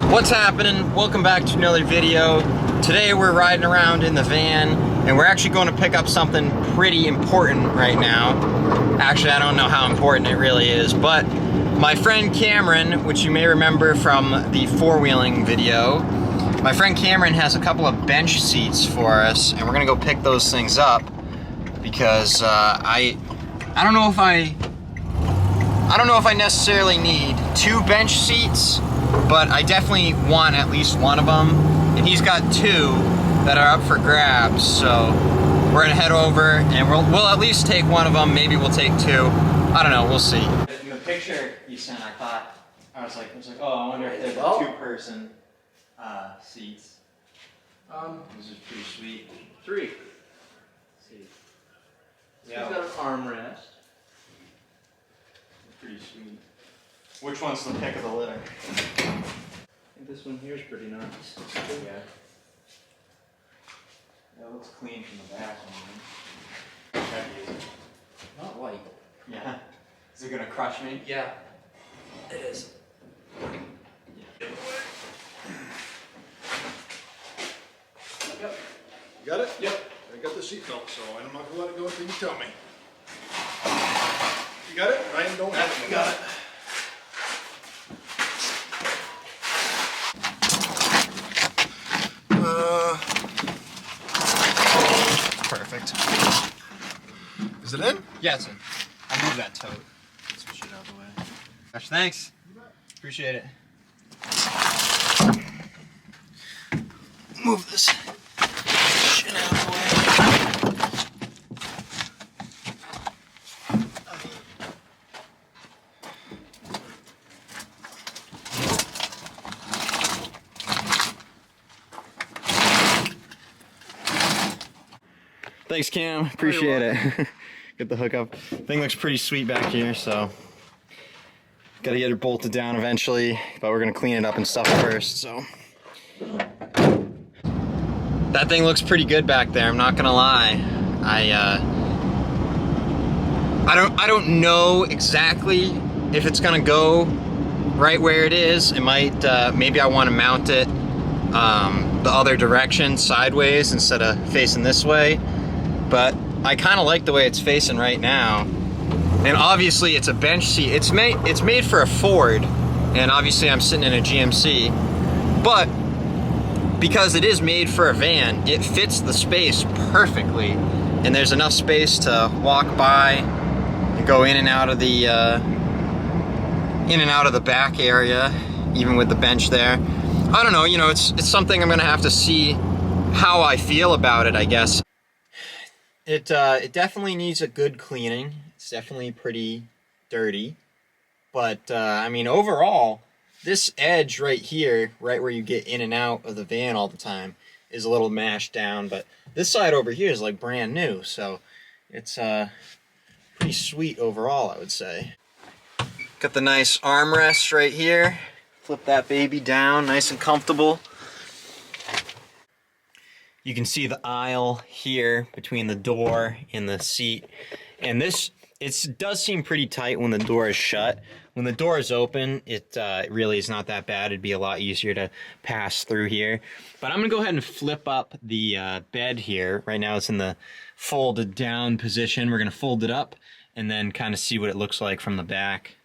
What's happening? Welcome back to another video. Today we're riding around in the van and we're actually going to pick up something pretty important right now. Actually, I don't know how important it really is, but my friend Cameron, which you may remember from the four-wheeling video, my friend Cameron has a couple of bench seats for us and we're gonna go pick those things up because I don't know if I necessarily need two bench seats, but I definitely want at least one of them. And he's got two that are up for grabs, so we're gonna head over and we'll at least take one of them. Maybe we'll take two. I don't know. We'll see. In the picture you sent, I was like, oh, I wonder if there's two-person seats. This is pretty sweet. Three. Seats. Yeah. It's got an armrest. Pretty sweet. Which one's the pick of the litter? I think this one here is pretty nice. Yeah. It looks clean from the back. How heavy is it? Not light. Yeah. Is it gonna crush me? Yeah. It is. Yep. You got it? Yep. I got the seatbelt, so I'm not gonna let it go until you tell me. You got it? Ryan, don't have it. You got it. Perfect. Is it in? Yeah, it's in. I'll move that tote. Switch it out of the way. Gosh, thanks. Appreciate it. Move this shit out of the way. Thanks, Cam. Appreciate it. Get the hookup. Thing looks pretty sweet back here, so gotta get it bolted down eventually, but we're gonna clean it up and stuff first. So that thing looks pretty good back there. I'm not gonna lie. I don't know exactly if it's gonna go right where it is. It might. Maybe I want to mount it the other direction, sideways, instead of facing this way. But I kind of like the way it's facing right now. And obviously it's a bench seat. It's made for a Ford, and obviously I'm sitting in a GMC. But because it is made for a van, it fits the space perfectly. And there's enough space to walk by and go in and out of the back area, even with the bench there. I don't know, you know, it's something I'm gonna have to see how I feel about it, I guess. It definitely needs a good cleaning. It's definitely pretty dirty. But, I mean, overall, this edge right here, right where you get in and out of the van all the time, is a little mashed down. But this side over here is like brand new. So it's pretty sweet overall, I would say. Got the nice armrest right here. Flip that baby down, nice and comfortable. You can see the aisle here between the door and the seat. And this, it does seem pretty tight when the door is shut. When the door is open, it really is not that bad. It'd be a lot easier to pass through here. But I'm gonna go ahead and flip up the bed here. Right now it's in the folded down position. We're gonna fold it up and then kind of see what it looks like from the back.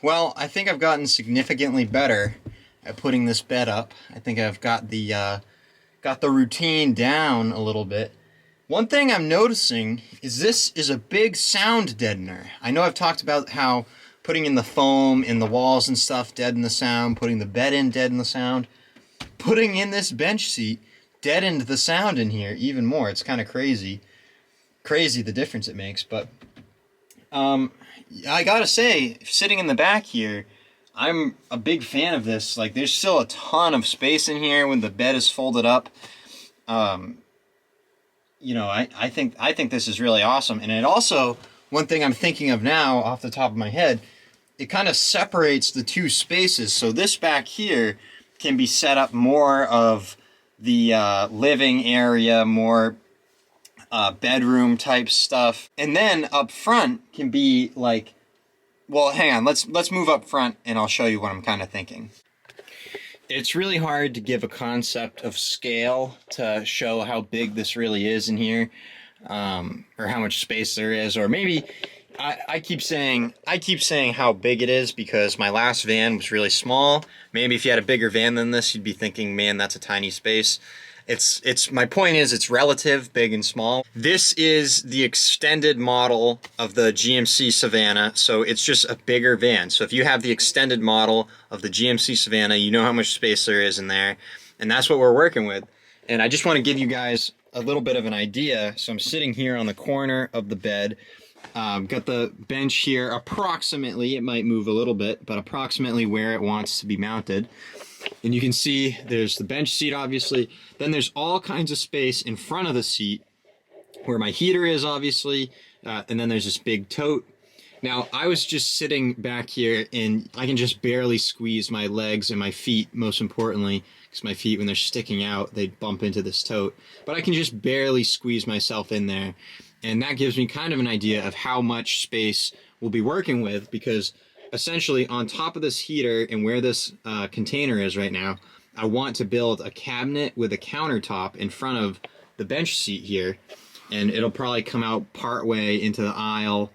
Well, I think I've gotten significantly better at putting this bed up. I think I've got the routine down a little bit. One thing I'm noticing is this is a big sound deadener. I know I've talked about how putting in the foam in the walls and stuff deaden the sound, putting the bed in deaden the sound. putting in this bench seat deadened the sound in here even more. It's kind of crazy the difference it makes. But I gotta say, sitting in the back here, I'm a big fan of this. Like, there's still a ton of space in here when the bed is folded up. You know, I think this is really awesome. And it also, one thing I'm thinking of now off the top of my head, it kind of separates the two spaces. So this back here can be set up more of the living area, more bedroom type stuff. And then up front can be like, well, hang on, let's move up front and I'll show you what I'm kind of thinking. It's really hard to give a concept of scale to show how big this really is in here, or how much space there is, or maybe I keep saying how big it is because my last van was really small. Maybe if you had a bigger van than this, you'd be thinking, man, that's a tiny space. My point is, it's relative, big and small. This is the extended model of the GMC Savannah, so it's just a bigger van. So if you have the extended model of the GMC Savannah, you know how much space there is in there, and that's what we're working with. And I just want to give you guys a little bit of an idea. So I'm sitting here on the corner of the bed. Got the bench here approximately, it might move a little bit, but approximately where it wants to be mounted. And you can see there's the bench seat, obviously. Then there's all kinds of space in front of the seat where my heater is, obviously. And then there's this big tote. Now, I was just sitting back here and I can just barely squeeze my legs and my feet, most importantly, because my feet, when they're sticking out, they bump into this tote. But I can just barely squeeze myself in there. And that gives me kind of an idea of how much space we'll be working with, because essentially on top of this heater and where this container is right now, I want to build a cabinet with a countertop in front of the bench seat here, and it'll probably come out part way into the aisle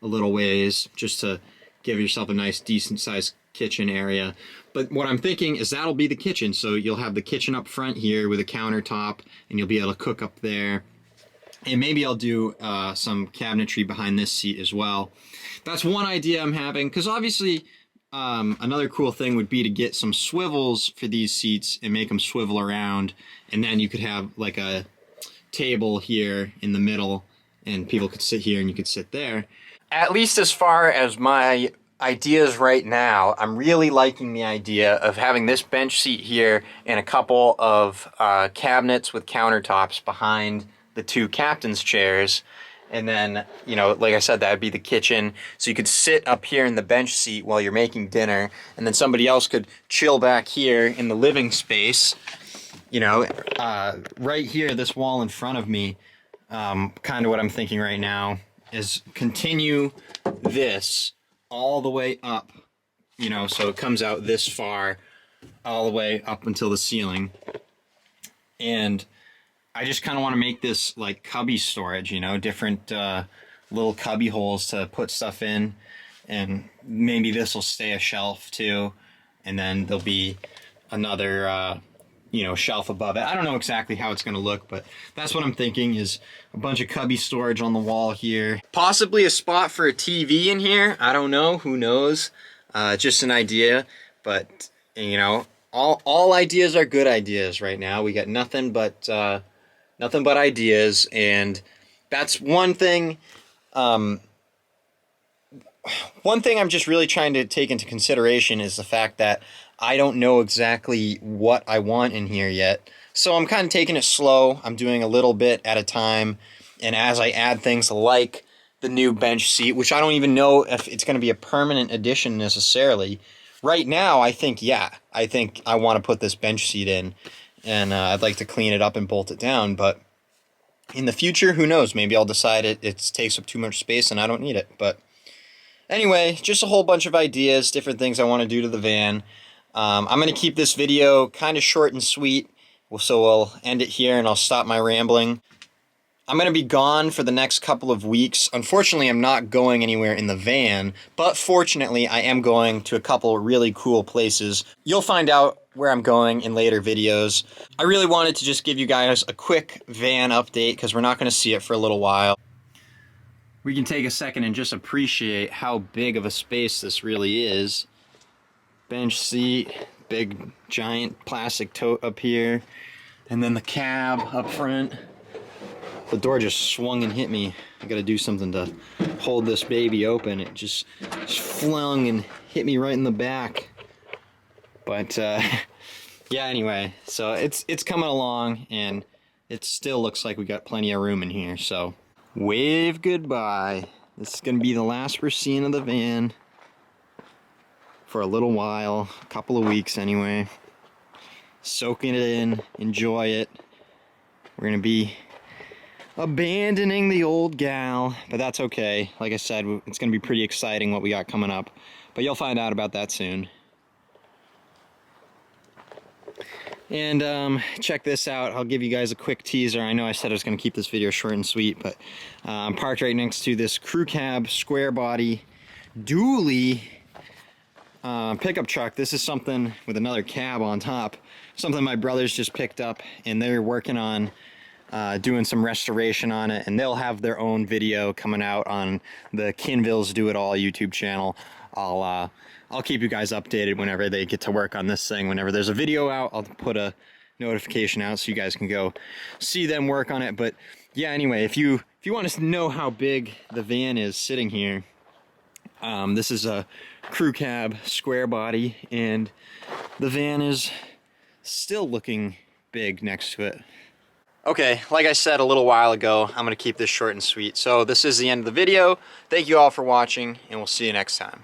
a little ways just to give yourself a nice decent sized kitchen area. But what I'm thinking is that'll be the kitchen, so you'll have the kitchen up front here with a countertop and you'll be able to cook up there. And maybe I'll do some cabinetry behind this seat as well. That's one idea I'm having, because obviously another cool thing would be to get some swivels for these seats and make them swivel around, and then you could have like a table here in the middle and people could sit here and you could sit there. At least as far as my ideas right now, I'm really liking the idea of having this bench seat here and a couple of cabinets with countertops behind the two captain's chairs. And then, you know, like I said, that would be the kitchen. So you could sit up here in the bench seat while you're making dinner, and then somebody else could chill back here in the living space. You know, right here, this wall in front of me, kind of what I'm thinking right now is continue this all the way up, you know, so it comes out this far, all the way up until the ceiling. And I just kind of want to make this like cubby storage, you know, different little cubby holes to put stuff in, and maybe this will stay a shelf too, and then there'll be another you know, shelf above it. I don't know exactly how it's going to look, but that's what I'm thinking, is a bunch of cubby storage on the wall here. Possibly a spot for a TV in here. I don't know. Who knows? Just an idea, but you know, all ideas are good ideas right now. We got nothing but ideas, and that's one thing. One thing I'm just really trying to take into consideration is the fact that I don't know exactly what I want in here yet. So I'm kind of taking it slow. I'm doing a little bit at a time, and as I add things like the new bench seat, which I don't even know if it's going to be a permanent addition necessarily. Right now, I think I want to put this bench seat in, and I'd like to clean it up and bolt it down, but in the future, who knows? Maybe I'll decide it takes up too much space and I don't need it. But anyway, just a whole bunch of ideas, different things I want to do to the van. I'm going to keep this video kind of short and sweet, so we'll end it here and I'll stop my rambling. I'm going to be gone for the next couple of weeks. Unfortunately, I'm not going anywhere in the van, but fortunately, I am going to a couple really cool places. You'll find out where I'm going in later videos. I really wanted to just give you guys a quick van update because we're not going to see it for a little while. We can take a second and just appreciate how big of a space this really is. Bench seat, big giant plastic tote up here, and then the cab up front. The door just swung and hit me. I gotta do something to hold this baby open. It just flung and hit me right in the back. But yeah, anyway, so it's coming along, and it still looks like we got plenty of room in here. So wave goodbye. This is gonna be the last we're seeing of the van for a little while, a couple of weeks anyway. Soaking it in, enjoy it. We're gonna be abandoning the old gal, but that's okay. Like I said, it's gonna be pretty exciting what we got coming up, but you'll find out about that soon. And check this out. I'll give you guys a quick teaser. I know I said I was gonna keep this video short and sweet, but I'm parked right next to this crew cab square body dually pickup truck. This is something with another cab on top, something my brothers just picked up, and they're working on doing some restoration on it, and they'll have their own video coming out on the Kinvilles Do It All YouTube channel. I'll keep you guys updated whenever they get to work on this thing. Whenever there's a video out, I'll put a notification out so you guys can go see them work on it. But yeah, anyway, if you want to know how big the van is sitting here, this is a crew cab square body, and the van is still looking big next to it. Okay, like I said a little while ago, I'm going to keep this short and sweet. So this is the end of the video. Thank you all for watching, and we'll see you next time.